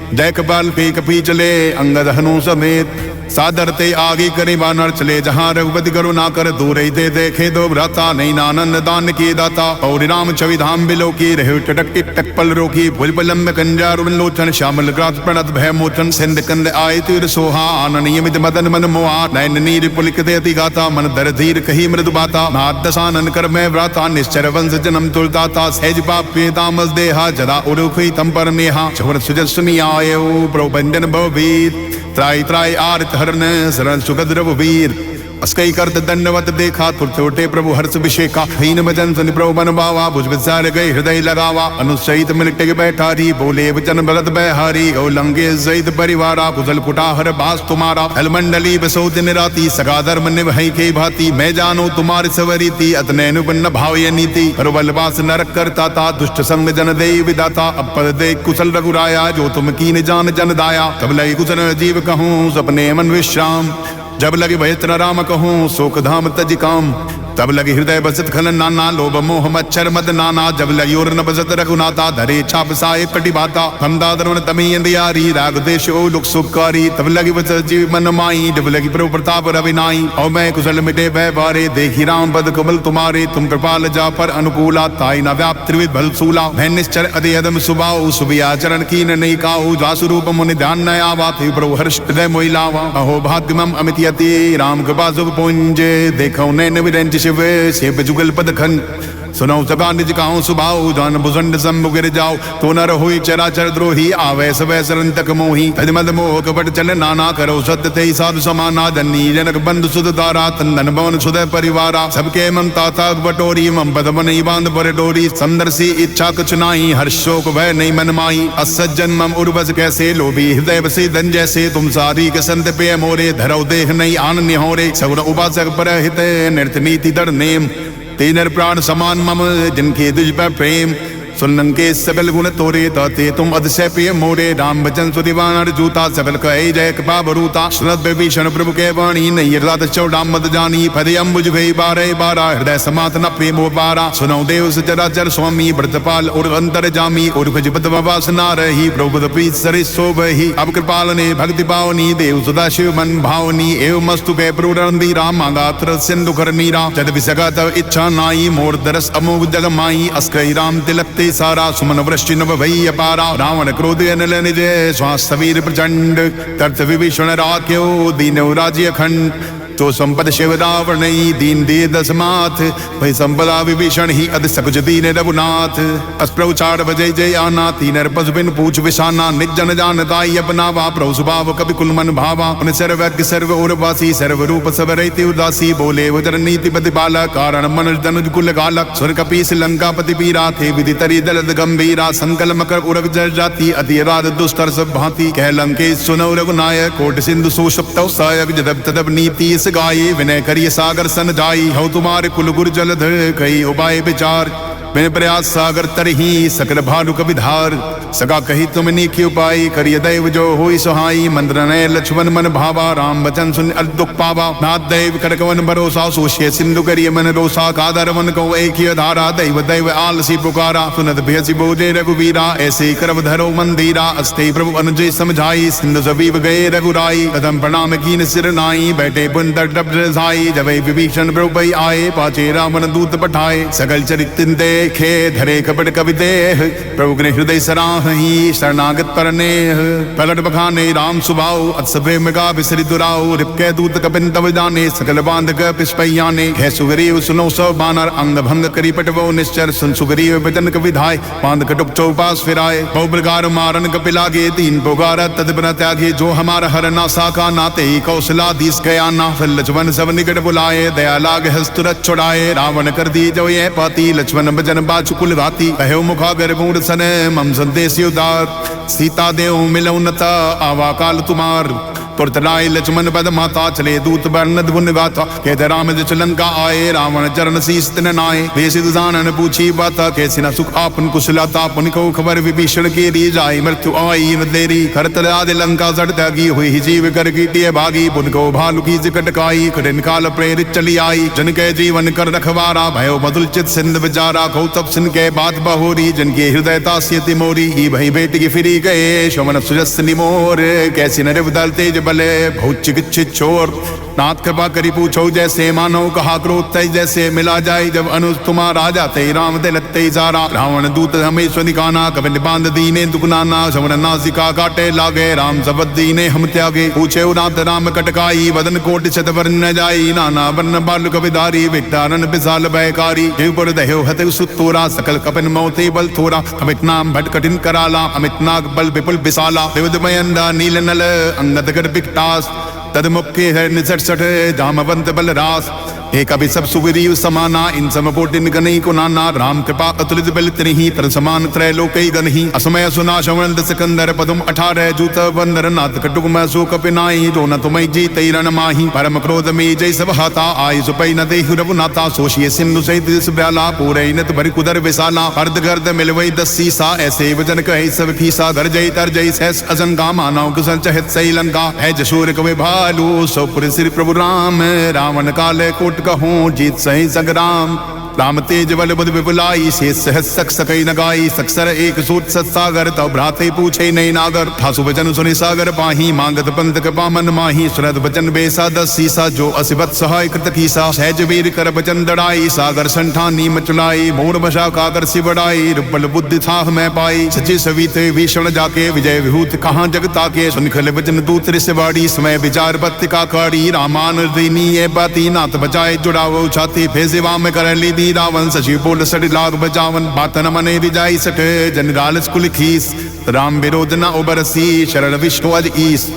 जय कपाल पे कपी चले अंगद हनु समेत। सादर ते आगे करे बानर चले जहाँ रघुपति करो ना कर। दूर ही दे देखे दो भ्राता नहीं नानंद दान के दाता। और राम छवि धाम बिलो की रहे टटक टिक पल रोकी। भुल पलम कंजार लोचन श्यामल ग्रात प्रणत भय मोचन। सिंध कंद आय तीर सोहा आन नियमित मदन मन मोहा। नयन नीर पुलिक देती गाता मन दर धीर कही मृदु बाता। नाथ दसानन कर मैं व्राता निश्चर वंश जन्म तुलताता। सहज पाप पे तामस देहा जदा उरुखी तम पर नेहा। चवर सुजस सुनी आये प्रभंजन भववीर। त्राई त्राई आरत हरन शरण सुगद रघुवीर। अस्कई करत दंडवत देखा तुरते उठे प्रभु हर्ष विषेका हीन भजन सुनि प्रभु मन भावा भुज विचार गए हृदय लगावा अनुसहित मिलट के बैठारी बोले वचन भरत बहारी गौलंगे सहित परिवारा कुशल कुटाहर बास तुम्हारा हलमंडली बसो दिन राती सगा धर्म निभई के भांति मैं जानो तुम्हारी सवरीति अतनैनु बन्न भावय नीति परवलवास नरक करता था दुष्ट संग जन दे विदाता अब पद दे कुशल रघुराया जो तुम कीन जान जन दाया तब लगे कुशल जीव कहूँ सपने मन विश्राम जब लगे भयत्र राम कहूँ शोक धाम तज काम तब लगे हृदय बसत खलन नाना लोभ मोह मच्छर मद नाना जब लगी और न बसत रघुनाथा धरे छाप साहे कटी बाता हम दादरवन तमी अंधियारी राग देश ओ लुक सुखकारी तब लगी बसत जीव मन माई जब लगी प्रभु प्रताप रविनाई और मैं कुशल मिटे भय बारे देखी राम पद कमल तुम्हारे तुम कृपाल जा पर अनुकूला ताई न व्याप त्रिविध भल सूला मैं निश्चर अति अदम सुबाऊ सुबिया चरण कीन नहीं काऊ जासु रूप मुनि ध्यान न आवा थे प्रभु हर्ष हृदय मोहिलावा अहो भाग्यमम अमित यति राम कृपा शुभ पुंज देखो नैन विरंच शिव सेव जुगल पद खन सुनो सभा निज काहू सुभाऊ जान भुजंड सम्मुख गिर जाओ तो न रहोई चराचर द्रोही आवे सवै शरण तक मोही तद मद मोह कपट चल नाना करो सत्य ते साधु समाना धनी जनक बंधु सुध दारा तंदन भवन सुध परिवारा सबके ममता था बटोरी मम पद मन बांध पर डोरी समदर्शी इच्छा कुछ नाही हर्ष शोक भय नहीं मन माही असज्जन मम उर्वस कैसे लोभी हृदय बसे धन जैसे तुम सारी के संत पे मोरे धरौ देह नहीं आन निहोरे सगुन उपासक पर हित नृत नीति दर नेम तेनर प्राण समान मम जिनके तुझ पर प्रेम सुनन के सकल गुण तोरे ताते तुम अतिशय प्रिय मोरे राम बचन सुदिवान जूता सकल कहे जय कृपा बरूता श्रद्ध विभीषण प्रभु के वाणी नहीं रात चौडाम मद जानी पदे अम्बुज भई बारह बारा हृदय समातना प्रेम बारा सुनो देव सचराचर स्वामी व्रतपाल और अंतर जामी और खजपत वासना रही प्रभु प्रीत सरि शोभहि अब कृपालने भक्ति पावनी देव सदा शिव मन भावनी एवं मस्तु के प्रूरंदी राम गात्र सिंधु कर नीरा जद विसगा तव इच्छा नाई मोर दरस अमोघ जग माई अस्कई राम तिलक सारा सुमन वृष्टि नभ भई अपारा रावण क्रोध अनल निज श्वास सवीर प्रचंड तर्थ विभीषण राख्यो दीनौ राज्य अखंड तो संपद शिव रावण दीन दे दस माथ भई संपदा विभीषण ही अध सकुच दीन रघुनाथ अस्प्रभु चार बजे जय आना तीनर पशु बिन पूछ विशाना निज जन जानताई अपनावा प्रभु स्वभाव कवि कुल मन भावा उन सर्वज्ञ सर्व उर्वासी सर्व रूप सब रहित उदासी बोले वजर नीति प्रतिपाला कारण मन धनुज कुल गालक स्वर कपीस लंका पति पीरा थे विधि तरी दलद गंभीरा संकल मकर उरग जर जाति अति रात दुस्तर सब भांति कह लंकेश सुनौ रघुनायक कोट सिंधु सुषुप्त सायक जदब तदब नीति गाये विनय करिय सागर सन जाई हो तुम्हारे कुल गुर जलधर कई उपाय विचार बिन प्रयास सागर तरही सकल भानु कविधार सगा कही तुम नीखी उपाय करिय दैव जो होई सुहाई मंद्र नय लक्ष्मण मन भावा राम वचन सुन अल दुख पावा नाथ दैव करकवन भरोसा सोशिय सिंधु करिय मन रोसा कादर मन को एक धारा दैव दैव आलसी पुकारा सुनत भयसी बोझे रघुवीरा ऐसे करब धरो मंदिरा अस्ते प्रभु अनुजय समझाई सिंधु सबीब गए रघुराई कदम प्रणाम कीन सिर नाई बैठे पुन डब रसाई जब विभीषण प्रभु आए पाचे रावण दूत पठाए सकल चरित्र देखे धरे कपट कवि देह प्रभु ने हृदय सराही शरणागत परनेह पलट बखाने राम सुभाऊ अत्सभे मृगा बिसरि दुराऊ रिपके दूत कपिन तव जाने सकल बांध ग पिस्पैयाने है सुग्रीव सुनो सब बानर अंग भंग करी पटवो निश्चर सुन सुग्रीव वचन कविधाय बांध कटुप चौपास फिराए बहु प्रकार मारन कपिलागे तीन पुकार तदबन त्यागे जो हमारा हर नासा का नाते कौशला दीस गया ना फिर लक्ष्मण सब निकट बुलाए दया लाग हस्तुरत छुड़ाए रावण कर दी जो ये पाती लक्ष्मण भजन बाचुकुल भाती कहो मुखागर गुण सन मम संदेश उदार सीता देव मिलौ नता आवा काल तुम्हार पुरतराय लक्ष्मण पद माता चले दूत वर्णद गुण गाथा कहते राम जिस लंका आए रावण चरण शीस तिन नाए देश दुसानन पूछी बाता कैसे न सुख आपन कुशलता पुन को खबर विभीषण के री जाय मृत्यु आई न देरी करतल आदि लंका सड़ त्यागी हुई जीव कर कीटी भागी पुन को भालु की कटकाई कठिन काल प्रेरित चली आई जन के जीवन कर रखवारा भयो मधुल चित सिंध विचारा कौ तब सिन के बात बहोरी जन के हृदय तास्यति मोरी ही भई बेटी की फिरी गए शोमन सुजस निमोर कैसी नर बदल तेज बले बहुत चिकित्सित चोर नाथ कृपा करी पूछो जैसे मानो कहा क्रोध तय जैसे मिला जाए जब अनुज तुम्हारा राजा ते राम दे लत्ते सारा रावण दूत हमेश्वर निकाना कपिन बांध दीने दुखनाना शवन नासिका काटे लागे राम सबद दीने हम त्यागे पूछे नाथ राम कटकाई वदन कोटि शत वर्ण जाई नाना वर्ण बाल कविधारी विटारन विशाल भयकारी देवपुर दह्यो हत सुतोरा सकल कपिन मोते बल थोरा अमित नाम भट कठिन कराला अमित नाग बल विपुल विशाला देवद मयंदा नील नल अंगद कर विकटास तदमुखे है निसठ जामवंत बलरास एक अभी सब सुविरीव समाना इन समकोटिन गणई को नाना राम कृपा अतुलित बल तिरही तर समान त्रय लोकई गणही असमय सुना श्रवण सिकंदर पदम 18 जूत वंदर नाथ कटुक मैसो कपिनाई जो न तुम्हें जी तैरण माही परम क्रोध में जय सब हाथा आई सुपई न देहु रघुनाथा सोशिये सिंधु सहित दिस ब्याला पूरे नत भरि कुदर विशाला अर्ध गर्द मिलवई 10 सीसा ऐसे वजन कहे सब फीसा घर जय तर जय सहस अजंगा मानव कुशल चहित सही लंका है जशूर कवे भालू सोपुर श्री प्रभु राम रावण काले कोट कहूं जीत सही संग्राम राम तेज बल बुध विपुलाई से सहस सक सकई नगाई सक्सर एक सूत सत्सागर तब भ्राते पूछे नई नागर था सुवचन सुनि सागर पाही मांगत पंत कृपा मन माही सुरद वचन बेसा 10 सीसा जो असिबत सहाय कृत कीसा सहज वीर कर वचन दड़ाई सागर संठानी मचलाई मोर बशा काकर सिबड़ाई रुपल बुद्धि थाह मैं पाई सची सविते भीषण जाके विजय विभूत कहाँ जगता के सुनिखल वचन दूत ऋषवाड़ी समय विचार बत्ति का काड़ी रामान दीनी ये बाती नाथ बचाए जुड़ावो छाती फेजिवा में कर ली दी रावण सची बोल सड़ी लाग बजावन बात न मने रिजाई सके जनगाल स्कुल खीस राम विरोध न उबरसी शरण विष्णु अज ईस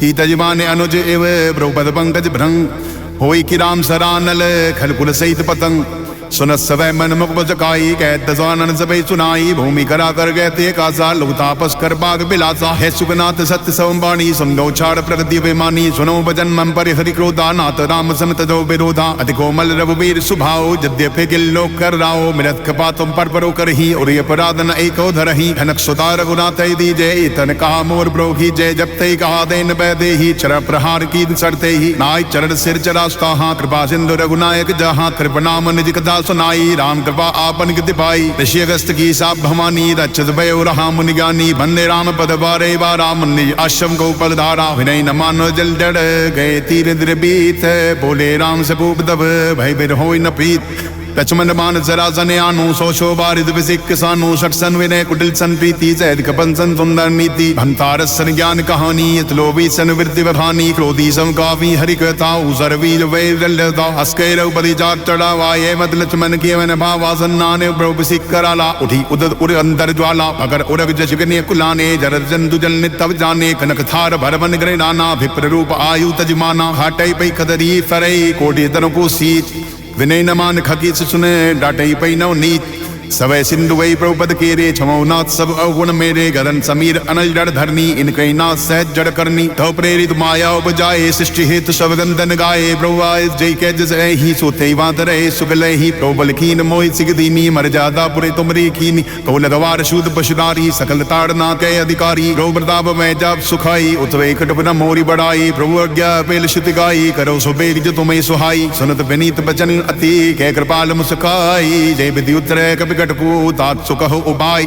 ही तजमाने अनुज एव ब्रौपद पंकज भ्रंग होई कि राम सरानल खलकुल सहित पतंग सुनत सवै मन मुख बजकाई कहत दसानन सबई सुनाई भूमि करा कर गए ते कासा लोग तापस कर बाग बिलासा है सुगनाथ सत्य सवंबाणी सुन गौ छाड़ प्रगति विमानी सुनो भजन मम पर हरि क्रोधा नाथ राम सनत जो विरोधा अति कोमल रघुवीर सुभाओ यद्यपि गिल्लो कर राओ मिरत कपा तुम पर परो करही और ये पराधन एको धरही धनक सुता रघुनाथ दीजय तन कहा मोर ब्रोही जय जब ते कहा देन बैदे ही चर प्रहार की सरते ही नाय चरण सिर चरास्ता हाँ कृपा सिंधु रघुनायक जहाँ कृपनाम निज कथा सुनाई राम कृपा आपन गिति पाई ऋषि अगस्त की साप भवानी रक्षत भयो रहा मुनि ज्ञानी बंदे राम पद बारे बारा मुनि आश्रम को पल धारा विनय न मानो जल जड़ गए तीर द्रबीत बोले राम सपूप तब भय बिर होई न प्रीत लक्ष्मण मान जरा जने आनु सोशो बारिद विसिक किसानु षटसन विनय कुटिल सन प्रीति सैद कपन सन सुंदर नीति भंतारस सन ज्ञान कहानी इतलोभी सन वृत्ति बखानी क्रोधी सम कावी हरि कथा उसर वीर वैरल्यता अस्कै रघुपति जात चढ़ावा ये मत लक्ष्मण के मन भावासन नाने प्रभु विसिक कराला उठी उदत उर अंदर ज्वाला अगर उरग जशगने कुलाने जरद जंतु जल नितव जाने कनक थार भरवन ग्रह नाना विप्र रूप आयु तजमाना घाटई पै कदरी फरई कोटि तनु को सीच विनय न मान खकी सुने डाटई पै नव नीत सवै सिंधु वै प्रभुपद के रे छमौ नाथ सब अवगुण मेरे गगन समीर अनल जड़ धरनी इनकई नाथ सहज जड़ करनी तव प्रेरित माया उपजाए सृष्टि हेतु सब गंधन गाए प्रभु आए जय के जस ही सोते वात रहे सुगल ही प्रभुल कीन मोहि सिगदीनी मर्यादा पुरे तुमरी कीनी कौ लगवार शूद पशुदारी सकल ताड़ना के अधिकारी प्रभु प्रताप में जब सुखाई उतवे कटप न मोरी बढ़ाई प्रभु आज्ञा पेल श्रुति गाई करो सुबेग जो तुम्हें सुहाई सुनत विनीत बचन अति कै कृपाल मुस्काई जय विधि उत्तरे कपि कटकू तात सुकह उपाय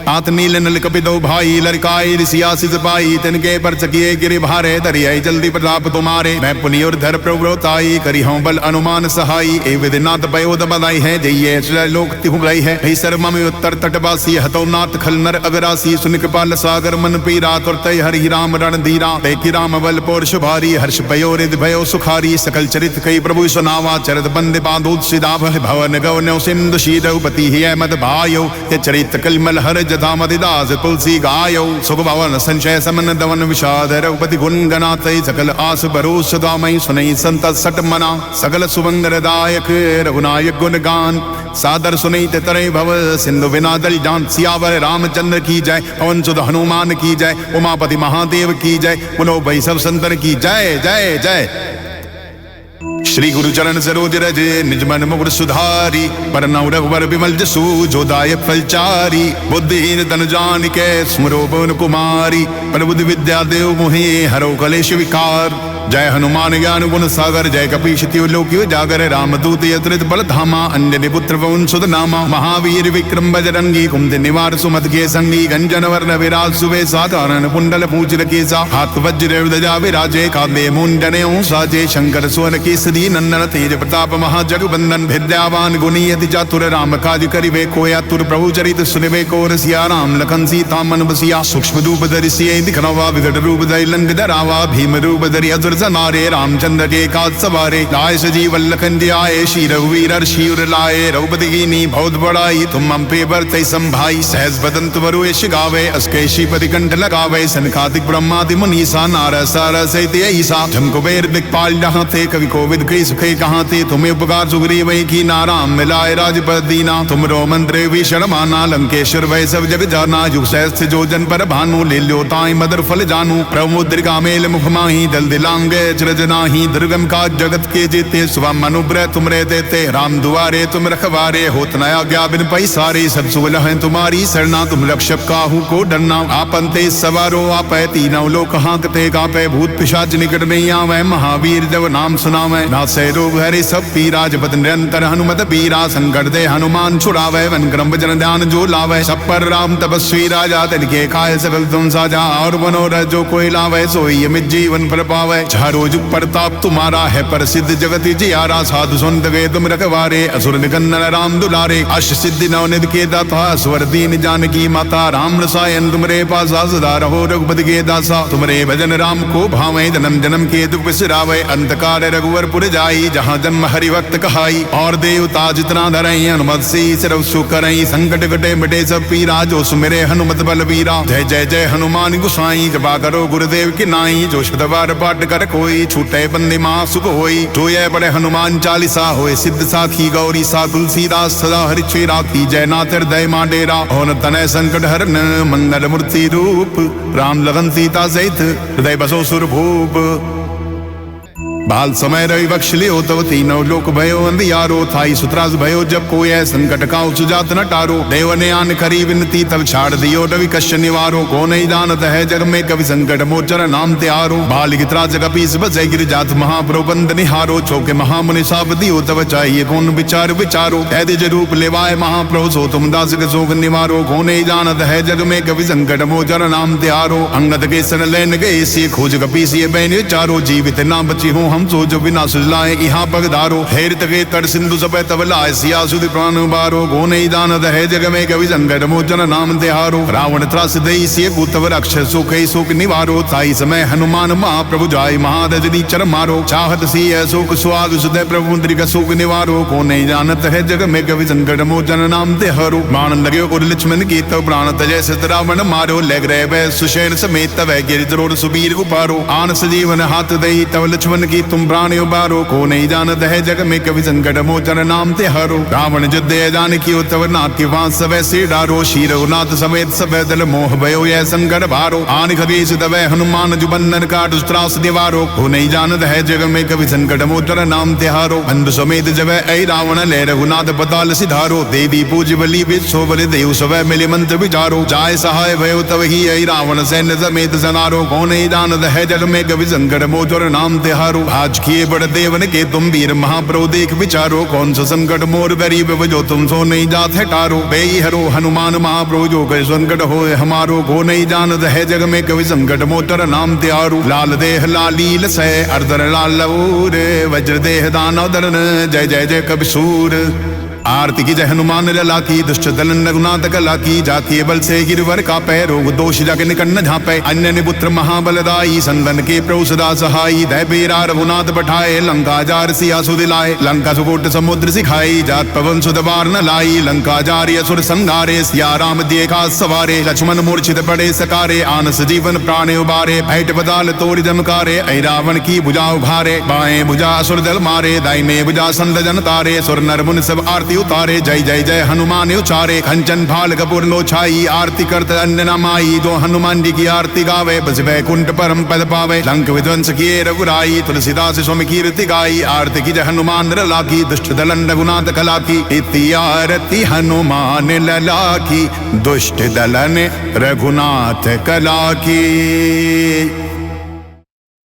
तात नील नल कपिदो भाई लड़काई ऋषियासी पाई तिनके पर चकिए गिरि भारे दरियाई जल्दी प्रताप तुम्हारे मैं पुनि और धर प्रवृताई करी हूँ बल अनुमान सहाई ए विधिनाथ पयोद बधाई है जय लोक तिहु गई है हे सर्वम उत्तर तटवासी हतो नाथ खल नर अगरासी सुन कृपाल सागर मन पीरा तुरत हरि राम रण धीरा तैकी राम बल पौर शुभारी हर्ष भयो रिद भयो सुखारी सकल चरित कई प्रभु सुनावा चरत बंद बांधोद सिदा भवन गौ न्यो सिंधु शीरपति ही मद भायो ते चरित कलमल हर दास तुलसी गायो सुख भवन संशय समन दवन विषाद रघुपति गुण गणात सकल आस भरोस दामय सुनई संत सट मना सकल सुमंगल दायक रघुनायक गुण गान सादर सुनई ते तरय भव सिंधु बिना दल जान सियावर रामचंद्र की जय पवन सुध हनुमान की जय उमापति महादेव की जय पुनो भाई सब संतन की जय जय जय श्री गुरु चरण सरोज रज निज मन मुकुर सुधारी पर नौ रघुवर विमल जसु जो दायक फलचारी बुद्धिहीन तन जान के स्मरो भुवन कुमारी पर बुद्धि विद्या देव मोहि हरो कलेश विकार जय हनुमान ज्ञान गुण सागर जय कपीश तिहु लोक जागर रामदूत अतुलित बल धामा अंजनी पुत्र पवन सुत नामा महावीर विक्रम बजरंगी कुमति निवार सुमत के संगी गंजन वर्ण विराज सुवेशा कानन कुंडल पूज केसा हाथ वज्र ध्वजा विराजे कांधे मुंडने साजे शंकर सुवन केसरी तेजस्वी नंदन तेज प्रताप महाजगबंदन विद्यावान गुणी अति चातुर राम काज करिवे कोया तुर प्रभु चरित सुनिवे को रसिया राम लखन सीता मन बसिया सूक्ष्म रूप धरि सिय दिखनवा विकट रूप धरि लंक धरावा भीम रूप धरि असुर संहारे रामचंद्र के काज सवारे लाए सजीव लखन जियाए श्री रघुवीर हर्षि उर लाए रघुपति कीनी बहुत बड़ाई तुम हम पे बरतै संभाई सहज बदन तुमरु यश गावे अस्कै श्रीपति कंठ लगावे सनकादिक ब्रह्मादि मुनीसा नारद सारद सहित ईसा जम कुबेर दिक्पाल जहाँ थे कवि कोविद कई सुखे कहाँ थे तुम्हें उपकार सुग्रीव की नाराम मिलाए राजपद दीना तुमरो मंत्र भीषण माना लंकेश्वर वै सब जग जाना युग सहस्त्र जो जन पर भानु ले लो ताई मदर फल जानू प्रमुद्रिका मेल मुख माही दल दिलांगे चरजनाही दुर्गम का जगत के जीते सुबह अनुग्रह तुमरे देते राम दुआरे तुम रखवारे होत नया ज्ञा बिन पैसारे सब सुलह है तुम्हारी सरना तुम रक्षक काहू को डरना आपन ते सवारो आप तीनों लोक हाँकते कापे भूत पिशाच निकट नहीं आवे महावीर जब नाम सुनावे नासे रोग हरे सब पीरा जपत निरंतर हनुमत पीरा संकट दे हनुमान छुड़ावे वन क्रम वचन ध्यान जो लावे सब पर राम तपस्वी राजा तिनके खाए सकल तुम साजा और मनोरथ जो कोई लावे सोई अमित जीवन पर पावे चारों जुग प्रताप तुम्हारा है प्रसिद्ध जगत जियारा साधु संत के तुम रखवारे असुर निकंदन राम दुलारे अष्ट सिद्धि नवनिध के दाता स्वर दीन जानकी माता राम रसायन तुमरे पासा सदा रहो रघुपति के दासा तुमरे भजन राम को भावे जन्म जन्म के दुख बिसरावे अंत काल रघुवर पुर जाई जहाँ जन्म हरि भक्त कहाई और देवता जितना धरई हनुमत से सिर सुकरई संकट कटे मिटे सब पीरा जो सुमिरे हनुमत बल वीरा जय जय जय हनुमान गुसाई कृपा करो गुरुदेव की नाई जो शतवार पाठ कर कोई छूटे बंदे माँ सुख होई जो ये बड़े हनुमान चालीसा होए सिद्ध साखी गौरी सा तुलसीदास सदा हरि राखी जयनाथ हृदय मां डेरा और तनय संकट हरन मंगल मूर्ति रूप राम लखन सीता सहित हृदय बसो सुर भूप बाल समय रवि बख्श लियो तब तीनों लोक भयो अंधियारो थाई सुतरास भयो जब कोई है संकट का सुजात न टारो देव ने आन करी विनती तब छाड़ दियो रवि कश्य निवारो को नहीं जानत है जग में कवि संकट मोचर नाम त्यारो बाल गितरा जग पीस बसे गिर जात महाप्रबंध निहारो छोके महामुनि साप दियो तब चाहिए कौन विचार विचारो ऐदिज रूप लेवाए महाप्रभु सो तुम दास के शोक निवारो को नहीं जानत है जग में कवि संकट मोचर नाम त्यारो अंगद के सन लेन गए से खोज कपीस ये बैन चारो जीवित ना बची हूँ हम सो जो बिना सुझलाए यहाँ पगधारो हेरित के तट सिंधु सब तब लाए सिया सुधि प्राण बारो गो नहीं जानत है जग में कवि संकट मोचन नाम तिहारो रावण त्रास दई से भूतव रक्ष सुख शोक निवारो ताई समय हनुमान महाप्रभु जाय महादजनी चर मारो चाहत सी शोक स्वाद सुदय प्रभु मुद्रिका शोक निवारो को नहीं जानत है जग में कवि संकट मोचन नाम तिहारो बाण लगे और लक्ष्मण की तब प्राण तजय सत रावण मारो लग रहे वह सुशैन समेत तब गिरिद्रोड़ सुबीर उपारो आन सजीवन हाथ दई तब लक्ष्मण की तुम प्राण उबारो को नहीं जानत है जग में कवि संकट मोचन नाम तिहारो रावण युद्ध जानकी तब नाथ के वांस सब से डारो श्री रघुनाथ समेत सब दल मोह भयो यह संकट भारो आन खगेश तब हनुमान जो बंधन काट त्रास निवारो को नहीं जानत है जग में कवि संकट मोचन नाम तिहारो बंधु समेत जब ऐ रावण ले रघुनाथ पताल सिधारो देवी पूज बलि विश्व बलि देव सब मिले मंत्र विचारो जाय सहाय भयो तब ही ऐ रावण सैन्य समेत सनारो को नहीं जानत है जग में कवि संकट मोचन नाम तिहारो आज किए बड़े देवन के तुम वीर महाप्रभु देख विचारो कौन सा संकट मोर गरीब जो तुम सो नहीं जात है टारो बेई हरो हनुमान महाप्रभु जो कर संकट हो हमारो को नहीं जानत है जग में कवि संकट मोटर नाम त्यारो लाल देह लालील सै अर्दर लाल लऊर वज्र देह दानव दरन जय जय जय कवि सूर आरती की जय हनुमान लला की दुष्ट दलन रघुनाथ कला की जाती बल से गिरवर का पैरोग दोष जाके निकन्न झापे अन्य निपुत्र महाबलदाई संदन के प्रभु सदा सहाई दय बेरा रघुनाथ पठाए लंका जार सिया सुदिलाए लंका सुकोट समुद्र सिखाई जात पवन सुदबार न लाई लंका जारी असुर संगारे सिया राम दिए का सवारे लक्ष्मण मूर्छित पड़े सकारे आनस जीवन प्राण उबारे भैट बदाल तोड़ जमकारे ऐ रावण की भुजा उभारे बाएं भुजा असुर दल मारे दाहिने भुजा संत जन तारे सुर नर मुनि सब आरती उतारे जय जय जय हनुमान उचारे कंचन भाल कपूर लो छाई आरती करत अन्य नामाई जो हनुमान जी की आरती गावे बस वैकुंठ परम पद पावे लंक विध्वंस किए रघुराई तुलसीदास स्वामी कीर्ति गाई आरती की जय हनुमान लला की दुष्ट दलन रघुनाथ कला की इति आरती हनुमान लला की दुष्ट दलन रघुनाथ कला की।